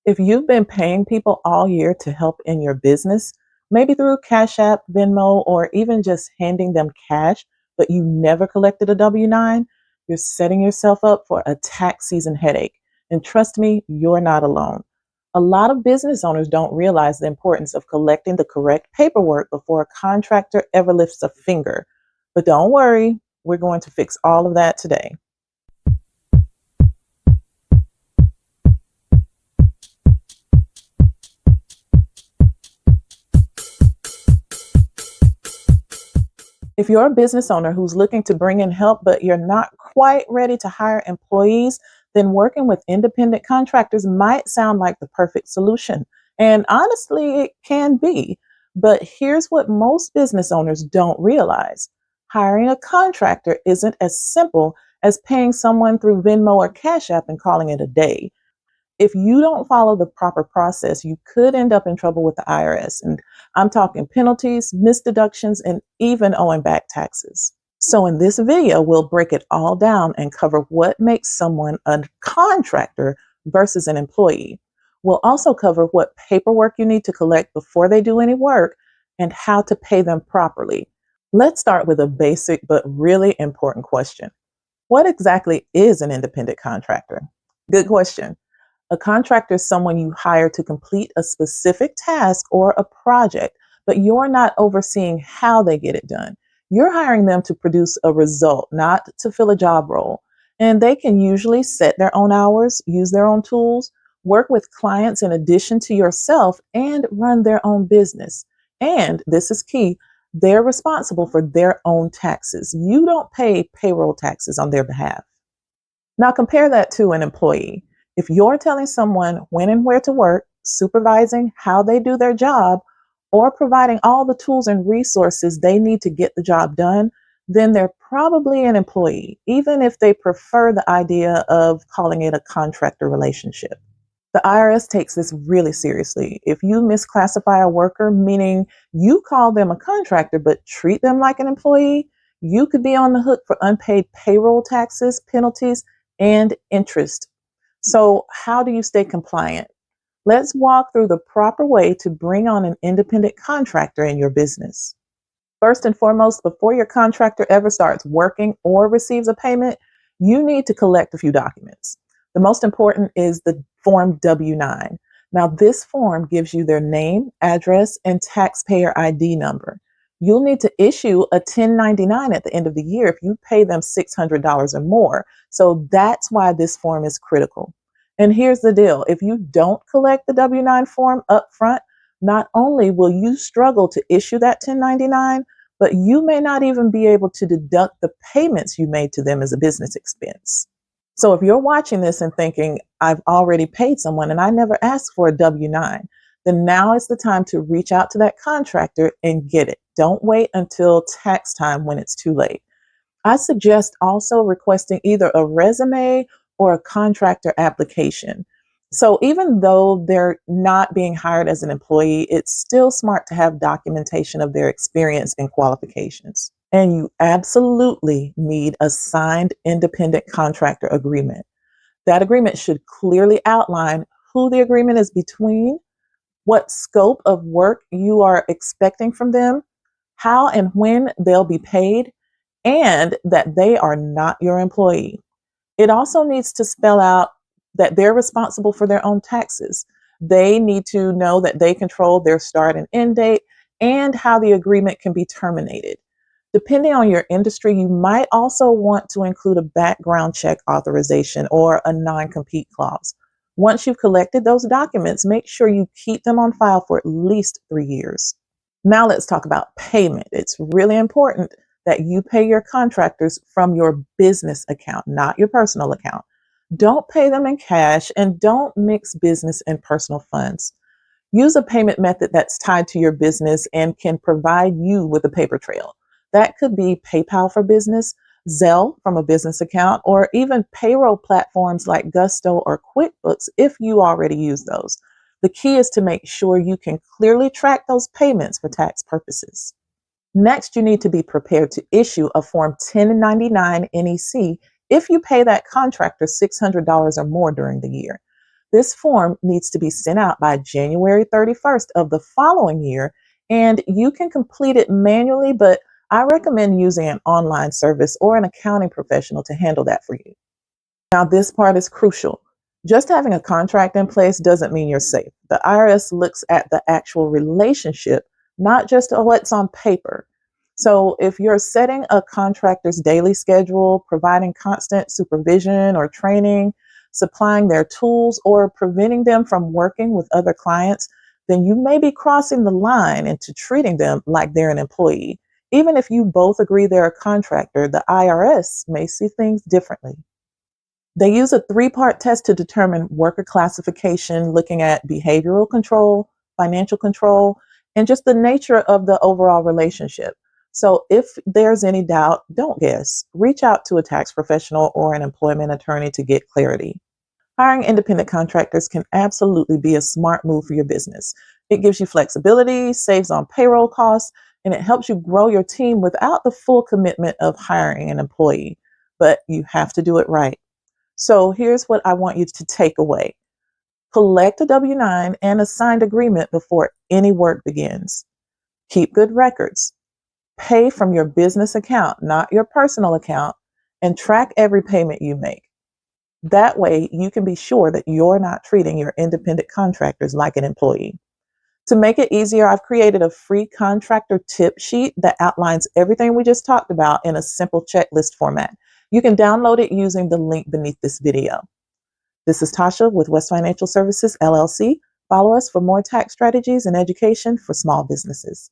If you've been paying people all year to help in your business, maybe through Cash App, Venmo, or even just handing them cash, but you never collected a W 9, you're setting yourself up for a tax season headache. And trust me, you're not alone. A lot of business owners don't realize the importance of collecting the correct paperwork before a contractor ever lifts a finger. But don't worry, we're going to fix all of that today. If you're a business owner who's looking to bring in help, but you're not quite ready to hire employees, then working with independent contractors might sound like the perfect solution. And honestly, it can be. But here's what most business owners don't realize: hiring a contractor isn't as simple as paying someone through Venmo or Cash App and calling it a day. If you don't follow the proper process, you could end up in trouble with the IRS. And I'm talking penalties, missed deductions, and even owing back taxes. So in this video, we'll break it all down and cover what makes someone a contractor versus an employee. We'll also cover what paperwork you need to collect before they do any work and how to pay them properly. Let's start with a basic but really important question. What exactly is an independent contractor? Good question. A contractor is someone you hire to complete a specific task or a project, but you're not overseeing how they get it done. You're hiring them to produce a result, not to fill a job role. And they can usually set their own hours, use their own tools, work with clients in addition to yourself, and run their own business. And this is key, they're responsible for their own taxes. You don't pay payroll taxes on their behalf. Now compare that to an employee. If you're telling someone when and where to work, supervising how they do their job, or providing all the tools and resources they need to get the job done, then they're probably an employee, even if they prefer the idea of calling it a contractor relationship. The IRS takes this really seriously. If you misclassify a worker, meaning you call them a contractor but treat them like an employee, you could be on the hook for unpaid payroll taxes, penalties, and interest. So how do you stay compliant? Let's walk through the proper way to bring on an independent contractor in your business. First and foremost, before your contractor ever starts working or receives a payment, you need to collect a few documents. The most important is the Form W-9. Now, this form gives you their name, address, and taxpayer ID number. You'll need to issue a 1099 at the end of the year if you pay them $600 or more. So that's why this form is critical. And here's the deal. If you don't collect the W-9 form up front, not only will you struggle to issue that 1099, but you may not even be able to deduct the payments you made to them as a business expense. So if you're watching this and thinking, I've already paid someone and I never asked for a W-9, then now is the time to reach out to that contractor and get it. Don't wait until tax time when it's too late. I suggest also requesting either a resume or a contractor application. So even though they're not being hired as an employee, it's still smart to have documentation of their experience and qualifications. And you absolutely need a signed independent contractor agreement. That agreement should clearly outline who the agreement is between, what scope of work you are expecting from them, how and when they'll be paid, and that they are not your employee. It also needs to spell out that they're responsible for their own taxes. They need to know that they control their start and end date and how the agreement can be terminated. Depending on your industry, you might also want to include a background check authorization or a non-compete clause. Once you've collected those documents, make sure you keep them on file for at least 3 years. Now let's talk about payment. It's really important that you pay your contractors from your business account, not your personal account. Don't pay them in cash and don't mix business and personal funds. Use a payment method that's tied to your business and can provide you with a paper trail. That could be PayPal for business, Zelle from a business account, or even payroll platforms like Gusto or QuickBooks if you already use those. The key is to make sure you can clearly track those payments for tax purposes. Next, you need to be prepared to issue a Form 1099 NEC if you pay that contractor $600 or more during the year. This form needs to be sent out by January 31st of the following year, and you can complete it manually, but I recommend using an online service or an accounting professional to handle that for you. Now, this part is crucial. Just having a contract in place doesn't mean you're safe. The IRS looks at the actual relationship, not just what's on paper. So, if you're setting a contractor's daily schedule, providing constant supervision or training, supplying their tools, or preventing them from working with other clients, then you may be crossing the line into treating them like they're an employee. Even if you both agree they're a contractor, the IRS may see things differently. They use a three-part test to determine worker classification, looking at behavioral control, financial control, and just the nature of the overall relationship. So if there's any doubt, don't guess. Reach out to a tax professional or an employment attorney to get clarity. Hiring independent contractors can absolutely be a smart move for your business. It gives you flexibility, saves on payroll costs, and it helps you grow your team without the full commitment of hiring an employee. But you have to do it right. So here's what I want you to take away. Collect a W-9 and a signed agreement before any work begins. Keep good records. Pay from your business account, not your personal account, and track every payment you make. That way, you can be sure that you're not treating your independent contractors like an employee. To make it easier, I've created a free contractor tip sheet that outlines everything we just talked about in a simple checklist format. You can download it using the link beneath this video. This is Tasha with West Financial Services, LLC. Follow us for more tax strategies and education for small businesses.